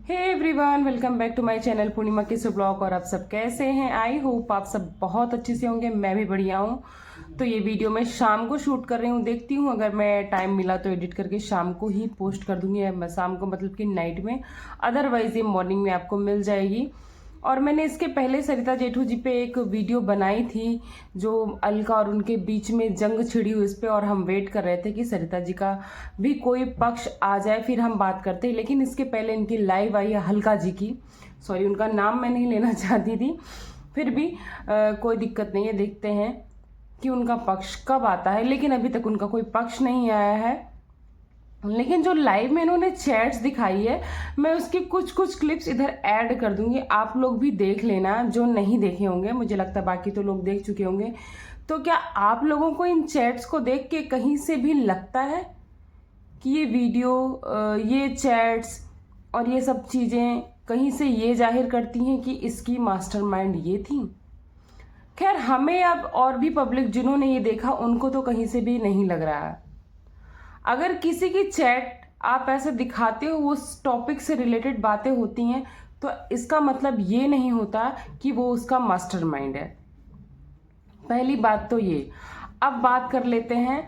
Hey everyone, welcome back to my channel Purnima किस blog. और आप सब कैसे हैं? आई होप आप सब बहुत अच्छे से होंगे। मैं भी बढ़िया हूँ। तो ये वीडियो मैं शाम को शूट कर रही हूँ। देखती हूँ अगर मैं टाइम मिला तो एडिट करके शाम को ही पोस्ट कर दूंगी। शाम को मतलब कि नाइट में, अदरवाइज ये मॉर्निंग में आपको मिल जाएगी। और मैंने इसके पहले सरिता जेठू जी पे एक वीडियो बनाई थी, जो अलका और उनके बीच में जंग छिड़ी हुई इस पे, और हम वेट कर रहे थे कि सरिता जी का भी कोई पक्ष आ जाए फिर हम बात करते हैं। लेकिन इसके पहले इनकी लाइव आई है हल्का जी की, सॉरी उनका नाम मैं नहीं लेना चाहती थी, फिर भी कोई दिक्कत नहीं है। देखते हैं कि उनका पक्ष कब आता है, लेकिन अभी तक उनका कोई पक्ष नहीं आया है। लेकिन जो लाइव में इन्होंने चैट्स दिखाई है, मैं उसकी कुछ कुछ क्लिप्स इधर ऐड कर दूंगी, आप लोग भी देख लेना जो नहीं देखे होंगे। मुझे लगता है बाकी तो लोग देख चुके होंगे। तो क्या आप लोगों को इन चैट्स को देख के कहीं से भी लगता है कि ये वीडियो, ये चैट्स और ये सब चीज़ें कहीं से ये जाहिर करती हैं कि इसकी मास्टरमाइंड ये थी? खैर, हमें अब और भी पब्लिक जिन्होंने ये देखा उनको तो कहीं से भी नहीं लग रहा है। अगर किसी की चैट आप ऐसे दिखाते हो, उस टॉपिक से रिलेटेड बातें होती हैं, तो इसका मतलब ये नहीं होता कि वो उसका मास्टरमाइंड है। पहली बात तो ये। अब बात कर लेते हैं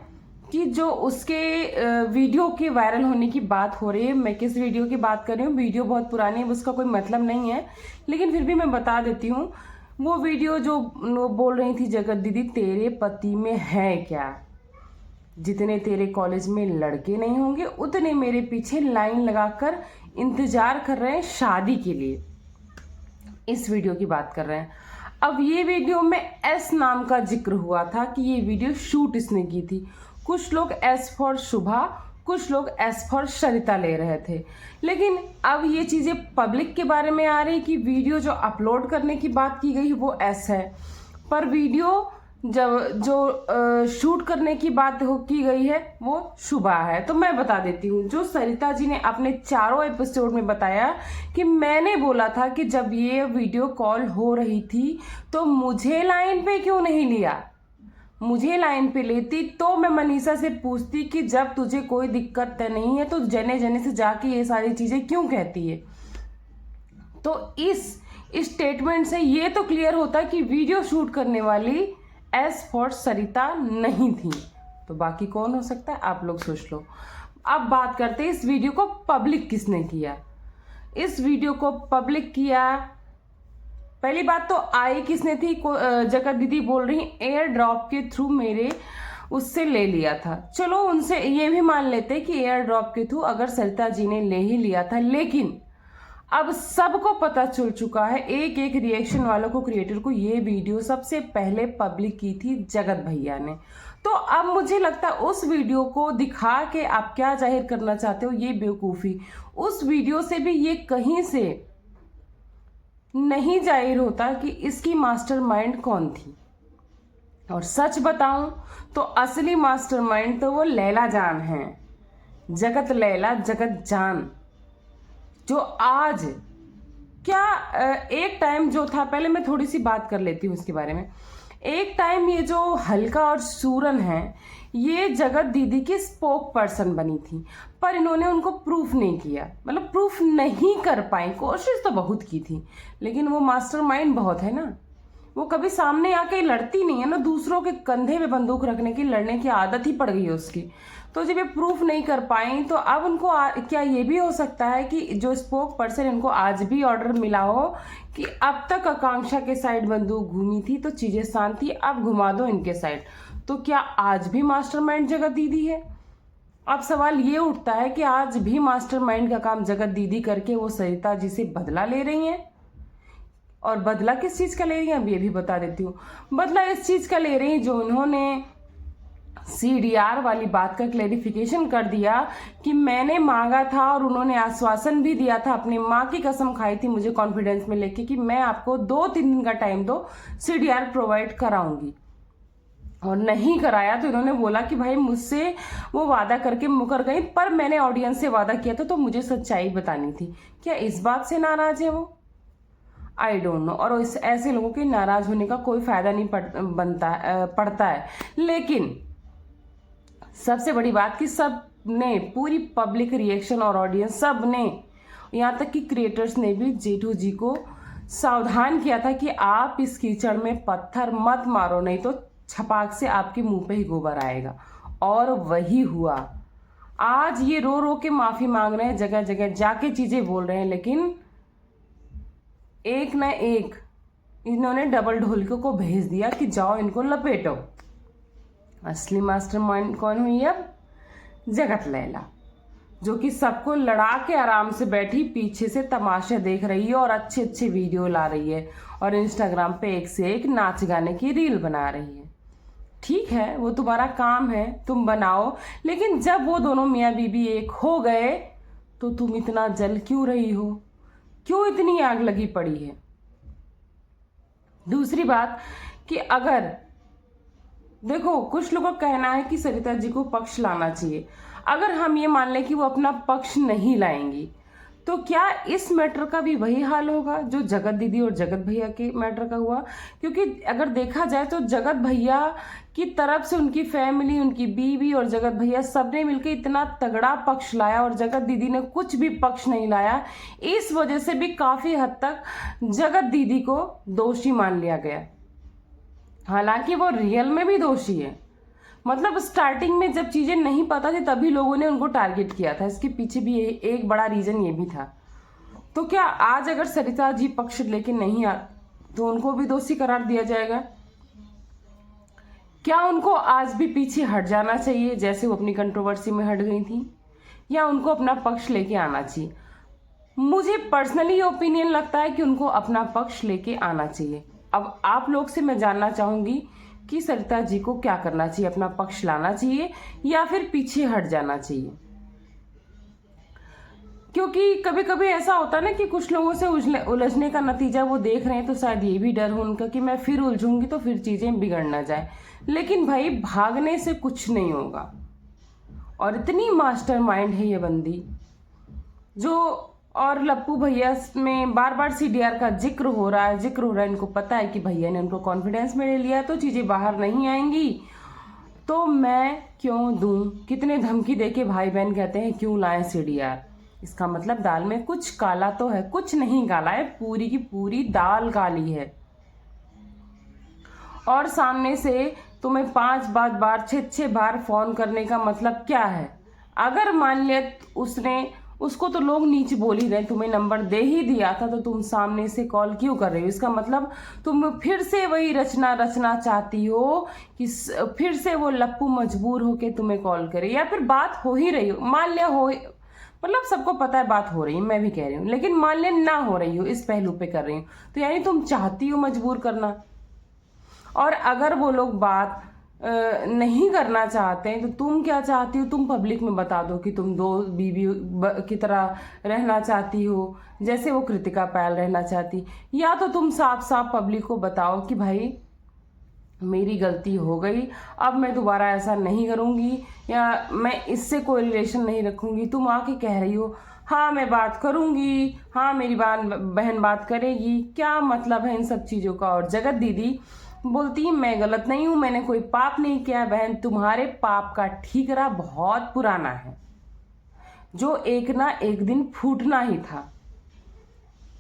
कि जो उसके वीडियो के वायरल होने की बात हो रही है, मैं किस वीडियो की बात कर रही हूँ। वीडियो बहुत पुरानी है, उसका कोई मतलब नहीं है, लेकिन फिर भी मैं बता देती हूँ। वो वीडियो जो बोल रही थी, जगत दीदी तेरे पति में है क्या? जितने तेरे कॉलेज में लड़के नहीं होंगे उतने मेरे पीछे लाइन लगाकर इंतजार कर रहे हैं शादी के लिए। इस वीडियो की बात कर रहे हैं। अब ये वीडियो में एस नाम का जिक्र हुआ था कि ये वीडियो शूट इसने की थी। कुछ लोग एस फॉर शुभा, कुछ लोग एस फॉर सरिता ले रहे थे। लेकिन अब ये चीजें पब्लिक के बारे में आ रही कि वीडियो जो अपलोड करने की बात की गई वो एस है, पर वीडियो जब जो शूट करने की बात की गई है वो शुभा है। तो मैं बता देती हूँ, जो सरिता जी ने अपने चारों एपिसोड में बताया कि मैंने बोला था कि जब ये वीडियो कॉल हो रही थी तो मुझे लाइन पे क्यों नहीं लिया। मुझे लाइन पे लेती तो मैं मनीषा से पूछती कि जब तुझे कोई दिक्कत नहीं है तो जने जने से जाके ये सारी चीजें क्यों कहती है। तो इस स्टेटमेंट से ये तो क्लियर होता कि वीडियो शूट करने वाली एस फॉर सरिता नहीं थी। तो बाकी कौन हो सकता है, आप लोग सोच लो। अब बात करते हैं इस वीडियो को पब्लिक किसने किया। इस वीडियो को पब्लिक किया, पहली बात तो आई किसने थी, जगत दीदी बोल रही एयर ड्रॉप के थ्रू मेरे उससे ले लिया था। चलो उनसे ये भी मान लेते कि एयर ड्रॉप के थ्रू अगर सरिता जी ने ले ही लिया था, लेकिन अब सबको पता चल चुका है, एक एक रिएक्शन वालों को, क्रिएटर को, ये वीडियो सबसे पहले पब्लिक की थी जगत भैया ने। तो अब मुझे लगता है उस वीडियो को दिखा के आप क्या जाहिर करना चाहते हो, ये बेवकूफ़ी। उस वीडियो से भी ये कहीं से नहीं जाहिर होता कि इसकी मास्टरमाइंड कौन थी। और सच बताऊं तो असली मास्टरमाइंड तो वो लैला जान है, जगत लैला जगत जान, जो आज क्या एक टाइम जो था, पहले मैं थोड़ी सी बात कर लेती हूँ इसके बारे में। एक टाइम ये जो हल्का और सूरन है, ये जगत दीदी की स्पोक पर्सन बनी थी, पर इन्होंने उनको प्रूफ नहीं किया, मतलब प्रूफ नहीं कर पाई। कोशिश तो बहुत की थी, लेकिन वो मास्टरमाइंड बहुत है ना, वो कभी सामने आके लड़ती नहीं है ना, दूसरों के कंधे पे बंदूक रखने की, लड़ने की आदत ही पड़ गई है उसकी। तो जब ये प्रूफ नहीं कर पाई तो अब उनको क्या ये भी हो सकता है कि जो स्पोक पर्सन, इनको आज भी ऑर्डर मिला हो कि अब तक आकांक्षा के साइड बंदूक घूमी थी तो चीजें शांत थी, अब घुमा दो इनके साइड। तो क्या आज भी मास्टरमाइंड जगत दीदी है? अब सवाल ये उठता है कि आज भी मास्टरमाइंड का काम जगत दीदी करके वो सरिता जी से बदला ले रही हैं। और बदला किस चीज का ले रही है, अब ये भी बता देती हूँ। बदला इस चीज का ले रही है जो उन्होंने CDR वाली बात का क्लेरिफिकेशन कर दिया कि मैंने मांगा था और उन्होंने आश्वासन भी दिया था, अपनी माँ की कसम खाई थी मुझे कॉन्फिडेंस में लेके कि मैं आपको 2-3 दिन का टाइम दो, CDR प्रोवाइड कराऊंगी। और नहीं कराया तो इन्होंने बोला कि भाई मुझसे वो वादा करके मुकर गई, पर मैंने ऑडियंस से वादा किया था तो मुझे सच्चाई बतानी थी। क्या इस बात से नाराज है वो? I don't know. और ऐसे लोगों के नाराज होने का कोई फायदा नहीं पड़ता है। लेकिन सबसे बड़ी बात कि सब ने, पूरी पब्लिक रिएक्शन और ऑडियंस सब ने यहाँ तक कि क्रिएटर्स ने भी जेठू जी को सावधान किया था कि आप इस कीचड़ में पत्थर मत मारो, नहीं तो छपाक से आपके मुंह पे ही गोबर आएगा। और वही हुआ। आज ये रो रो के माफी मांग रहे हैं, जगह जगह जाके चीजें बोल रहे हैं, लेकिन एक न एक इन्होंने डबल ढोलकों को भेज दिया कि जाओ इनको लपेटो। असली मास्टरमाइंड कौन हुई अब? जगत लैला, जो कि सबको लड़ा के आराम से बैठी पीछे से तमाशा देख रही है और अच्छे अच्छे वीडियो ला रही है और इंस्टाग्राम पे एक से एक नाच गाने की रील बना रही है। ठीक है, वो तुम्हारा काम है, तुम बनाओ, लेकिन जब वो दोनों मियाँ बीबी एक हो गए तो तुम इतना जल क्यों रही हो? क्यों इतनी आग लगी पड़ी है? दूसरी बात कि अगर देखो, कुछ लोगों का कहना है कि सरिता जी को पक्ष लाना चाहिए। अगर हम ये मान लें कि वो अपना पक्ष नहीं लाएंगी, तो क्या इस मैटर का भी वही हाल होगा जो जगत दीदी और जगत भैया के मैटर का हुआ? क्योंकि अगर देखा जाए तो जगत भैया की तरफ से उनकी फैमिली, उनकी बीवी और जगत भैया सबने मिलकर इतना तगड़ा पक्ष लाया और जगत दीदी ने कुछ भी पक्ष नहीं लाया। इस वजह से भी काफी हद तक जगत दीदी को दोषी मान लिया गया, हालांकि वो रियल में भी दोषी है। मतलब स्टार्टिंग में जब चीजें नहीं पता थी तभी लोगों ने उनको टारगेट किया था, इसके पीछे भी एक बड़ा रीजन ये भी था। तो क्या आज अगर सरिता जी पक्ष लेके नहीं आ तो उनको भी दोषी करार दिया जाएगा? क्या उनको आज भी पीछे हट जाना चाहिए जैसे वो अपनी कंट्रोवर्सी में हट गई थी, या उनको अपना पक्ष लेके आना चाहिए? मुझे पर्सनली ओपिनियन लगता है कि उनको अपना पक्ष लेके आना चाहिए। अब आप लोग से मैं जानना चाहूंगी कि सरिता जी को क्या करना चाहिए, अपना पक्ष लाना चाहिए या फिर पीछे हट जाना चाहिए? क्योंकि कभी कभी ऐसा होता है ना कि कुछ लोगों से उलझने का नतीजा वो देख रहे हैं, तो शायद ये भी डर हो उनका कि मैं फिर उलझूंगी तो फिर चीजें बिगड़ ना जाए। लेकिन भाई, भागने से कुछ नहीं होगा। और इतनी मास्टरमाइंड है ये बंदी जो, और लप्पू भैया में बार बार सीडीआर का जिक्र हो रहा है। इनको पता है कि भैया ने उनको कॉन्फिडेंस में ले लिया तो चीजें बाहर नहीं आएंगी, तो मैं क्यों दूं? कितने धमकी देके भाई बहन कहते हैं क्यों लाए सीडीआर। इसका मतलब दाल में कुछ काला तो है। कुछ नहीं काला है, पूरी की पूरी दाल काली है। और सामने से तुम्हें 5 बार 6 बार फोन करने का मतलब क्या है? अगर मान लिया उसको तो लोग नीचे बोल ही रहे, तुम्हें नंबर दे ही दिया था, तो तुम सामने से कॉल क्यों कर रहे हो? इसका मतलब तुम फिर से वही रचना चाहती हो कि फिर से वो लप्पू मजबूर हो के तुम्हें कॉल करे, या फिर बात हो ही रही हो, मान लिया हो, मतलब सबको पता है बात हो रही है, मैं भी कह रही हूँ, लेकिन मान लिया ना हो रही हो, इस पहलू पे कर रही हूँ, तो यानी तुम चाहती हो मजबूर करना। और अगर वो लोग बात नहीं करना चाहते हैं तो तुम क्या चाहती हो? तुम पब्लिक में बता दो कि तुम दो बीवी की तरह रहना चाहती हो, जैसे वो कृतिका पायल रहना चाहती, या तो तुम साफ साफ पब्लिक को बताओ कि भाई मेरी गलती हो गई, अब मैं दोबारा ऐसा नहीं करूंगी, या मैं इससे कोई रिलेशन नहीं रखूंगी। तुम आके कह रही हो हाँ मैं बात करूंगी, हाँ मेरी बहन बात करेगी, क्या मतलब है इन सब चीजों का? और जगत दीदी बोलती मैं गलत नहीं हूं, मैंने कोई पाप नहीं किया। बहन, तुम्हारे पाप का ठीकरा बहुत पुराना है, जो एक ना एक दिन फूटना ही था।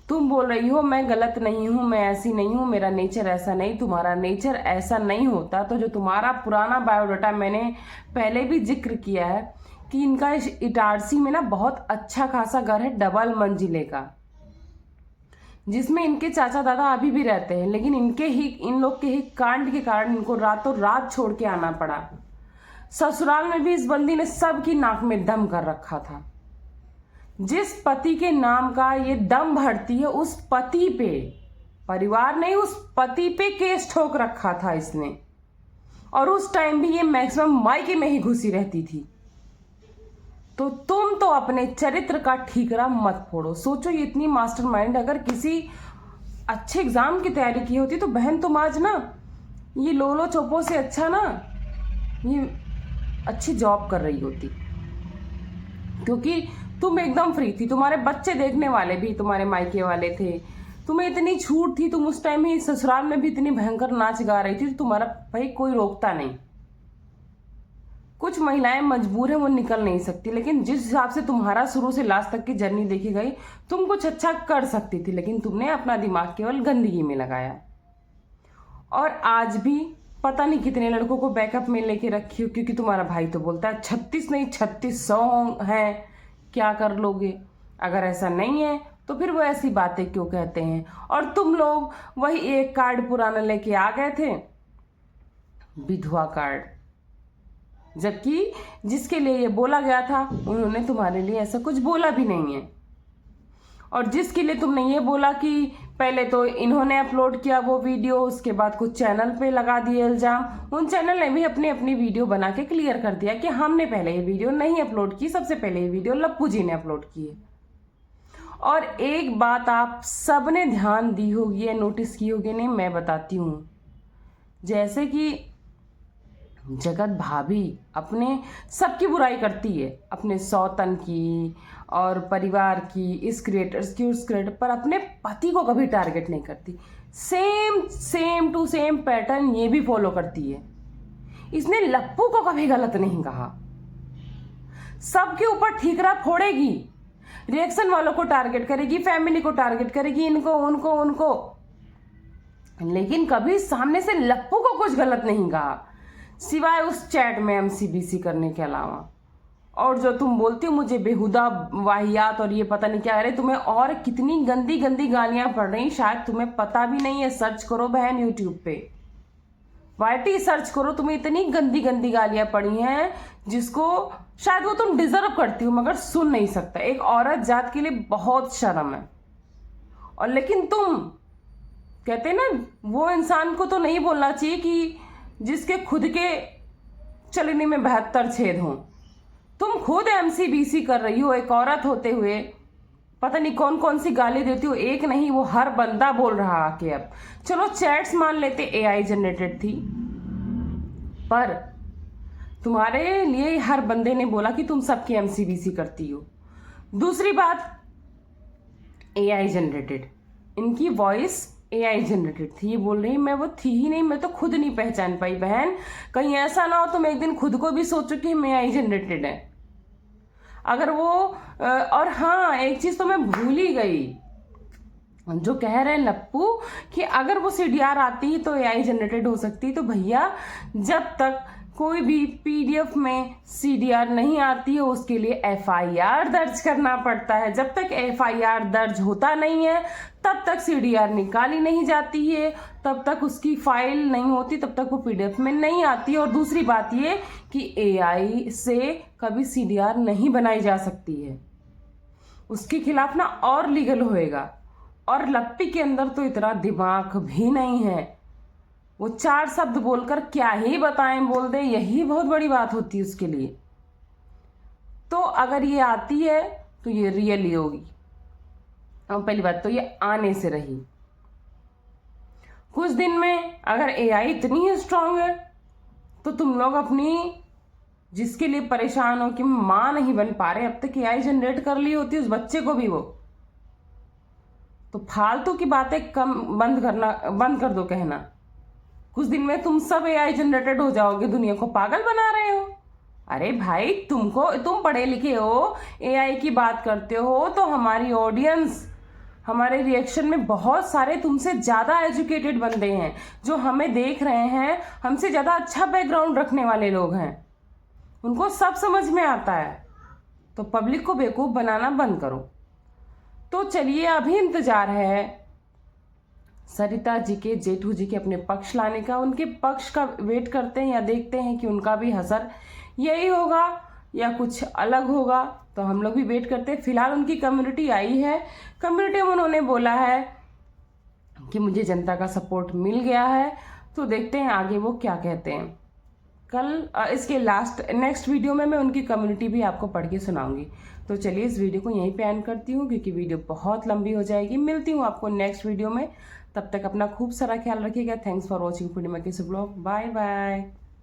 तुम बोल रही हो मैं गलत नहीं हूं, मैं ऐसी नहीं हूं, मेरा नेचर ऐसा नहीं। तुम्हारा नेचर ऐसा नहीं होता तो जो तुम्हारा पुराना बायोडाटा, मैंने पहले भी जिक्र किया है कि इनका इटारसी में ना बहुत अच्छा खासा घर है, डबल मंजिले का, जिसमें इनके चाचा दादा अभी भी रहते हैं, लेकिन इन लोग के ही कांड के कारण इनको रातों रात छोड़ के आना पड़ा। ससुराल में भी इस बंदी ने सबकी नाक में दम कर रखा था। जिस पति के नाम का ये दम भरती है, उस पति पे, परिवार नहीं, उस पति पे केस ठोक रखा था इसने। और उस टाइम भी ये मैक्सिमम मायके में ही घुसी रहती थी। तो तुम तो अपने चरित्र का ठीकरा मत फोड़ो। सोचो, ये इतनी मास्टरमाइंड अगर किसी अच्छे एग्जाम की तैयारी की होती तो बहन तुम आज ना ये लोलो चोपो से अच्छा ना ये अच्छी जॉब कर रही होती, क्योंकि तुम एकदम फ्री थी, तुम्हारे बच्चे देखने वाले भी तुम्हारे मायके वाले थे, तुम्हें इतनी छूट थी, तुम उस टाइम ही ससुराल में भी इतनी भयंकर नाच गा रही थी, तो तुम्हारा भाई कोई रोकता नहीं। कुछ महिलाएं मजबूर हैं, वो निकल नहीं सकती, लेकिन जिस हिसाब से तुम्हारा शुरू से लास्ट तक की जर्नी देखी गई, तुम कुछ अच्छा कर सकती थी, लेकिन तुमने अपना दिमाग केवल गंदगी में लगाया। और आज भी पता नहीं कितने लड़कों को बैकअप में लेके रखी हो, क्योंकि तुम्हारा भाई तो बोलता है 36 नहीं 3600 हैं, क्या कर लोगे। अगर ऐसा नहीं है तो फिर वो ऐसी बातें क्यों कहते हैं। और तुम लोग वही एक कार्ड पुराना लेके आ गए थे, विधवा कार्ड, जबकि जिसके लिए ये बोला गया था उन्होंने तुम्हारे लिए ऐसा कुछ बोला भी नहीं है। और जिसके लिए तुमने ये बोला कि पहले तो इन्होंने अपलोड किया वो वीडियो, उसके बाद कुछ चैनल पे लगा दिए इल्जाम, उन चैनल ने भी अपनी अपनी वीडियो बना के क्लियर कर दिया कि हमने पहले ये वीडियो नहीं अपलोड की, सबसे पहले ये वीडियो लप्पू जी ने अपलोड की है। और एक बात आप सबने ध्यान दी होगी या नोटिस की होगी, नहीं मैं बताती हूँ, जैसे कि जगत भाभी अपने सबकी बुराई करती है, अपने सौतन की और परिवार की, इस क्रिएटर्स की उस क्रिएटर पर, अपने पति को कभी टारगेट नहीं करती। सेम टू सेम पैटर्न ये भी फॉलो करती है। इसने लप्पू को कभी गलत नहीं कहा, सबके ऊपर ठीकरा फोड़ेगी, रिएक्शन वालों को टारगेट करेगी, फैमिली को टारगेट करेगी, इनको उनको, लेकिन कभी सामने से लप्पू को कुछ गलत नहीं कहा, सिवाय उस चैट में MCBC करने के अलावा। और जो तुम बोलती हो मुझे बेहुदा वाहियात और ये पता नहीं क्या, अरे तुम्हें और कितनी गंदी गंदी गालियां पड़ रही, शायद तुम्हें पता भी नहीं है। सर्च करो बहन यूट्यूब पे, YT सर्च करो, तुम्हें इतनी गंदी गंदी गालियां पड़ी हैं जिसको शायद वो तुम डिजर्व करती हो मगर सुन नहीं सकता। एक औरत जात के लिए बहुत शर्म है। और लेकिन तुम कहते ना, वो इंसान को तो नहीं बोलना चाहिए कि जिसके खुद के चलने में 72 छेद हों। तुम खुद MCBC कर रही हो, एक औरत होते हुए पता नहीं कौन कौन सी गाली देती हो, एक नहीं वो हर बंदा बोल रहा आके। अब चलो चैट्स मान लेते AI जनरेटेड थी, पर तुम्हारे लिए हर बंदे ने बोला कि तुम सबकी MCBC करती हो। दूसरी बात, AI जनरेटेड, इनकी वॉइस AI जनरेटेड थी, ये बोल रही मैं वो थी ही नहीं, मैं तो खुद नहीं पहचान पाई। बहन कहीं ऐसा ना हो तुम एक दिन खुद को भी सोचो कि मैं AI जनरेटेड है। अगर वो और हाँ, एक चीज तो मैं भूल ही गई, जो कह रहे हैं लप्पू कि अगर वो CDR आती तो AI जनरेटेड हो सकती, तो भैया जब तक कोई भी PDF में CDR नहीं आती है उसके लिए FIR दर्ज करना पड़ता है। जब तक FIR दर्ज होता नहीं है तब तक CDR निकाली नहीं जाती है, तब तक उसकी फाइल नहीं होती, तब तक वो PDF में नहीं आती। और दूसरी बात ये कि AI से कभी CDR नहीं बनाई जा सकती है, उसके खिलाफ ना और लीगल होएगा। और लप्पी के अंदर तो इतना दिमाग भी नहीं है, वो 4 शब्द बोलकर क्या ही बताएं, बोल दे, यही बहुत बड़ी बात होती है उसके लिए। तो अगर ये आती है तो ये रियली होगी। और पहली बात तो ये आने से रही, कुछ दिन में अगर AI इतनी ही स्ट्रांग है तो तुम लोग अपनी, जिसके लिए परेशान हो कि मां नहीं बन पा रहे, अब तक AI जनरेट कर ली होती उस बच्चे को भी वो। तो फालतू की बातें कम बंद कर दो कहना। कुछ दिन में तुम सब AI जनरेटेड हो जाओगे, दुनिया को पागल बना रहे हो। अरे भाई तुम पढ़े लिखे हो, AI की बात करते हो, तो हमारी ऑडियंस, हमारे रिएक्शन में बहुत सारे तुमसे ज्यादा एजुकेटेड बंदे हैं जो हमें देख रहे हैं, हमसे ज्यादा अच्छा बैकग्राउंड रखने वाले लोग हैं, उनको सब समझ में आता है। तो पब्लिक को बेवकूफ बनाना बंद करो। तो चलिए, अभी इंतजार है सरिता जी के, जेठू जी के अपने पक्ष लाने का। उनके पक्ष का वेट करते हैं या देखते हैं कि उनका भी हसर यही होगा या कुछ अलग होगा, तो हम लोग भी वेट करते हैं। फिलहाल उनकी कम्युनिटी आई है, कम्युनिटी में उन्होंने बोला है कि मुझे जनता का सपोर्ट मिल गया है, तो देखते हैं आगे वो क्या कहते हैं। कल इसके नेक्स्ट वीडियो में मैं उनकी कम्युनिटी भी आपको पढ़ के सुनाऊंगी। तो चलिए इस वीडियो को यहीं पे एंड करती हूँ, क्योंकि वीडियो बहुत लंबी हो जाएगी। मिलती हूँ आपको नेक्स्ट वीडियो में, तब तक अपना खूब सारा ख्याल रखिएगा। Thanks for watching Purnima Kesu blog. Bye bye.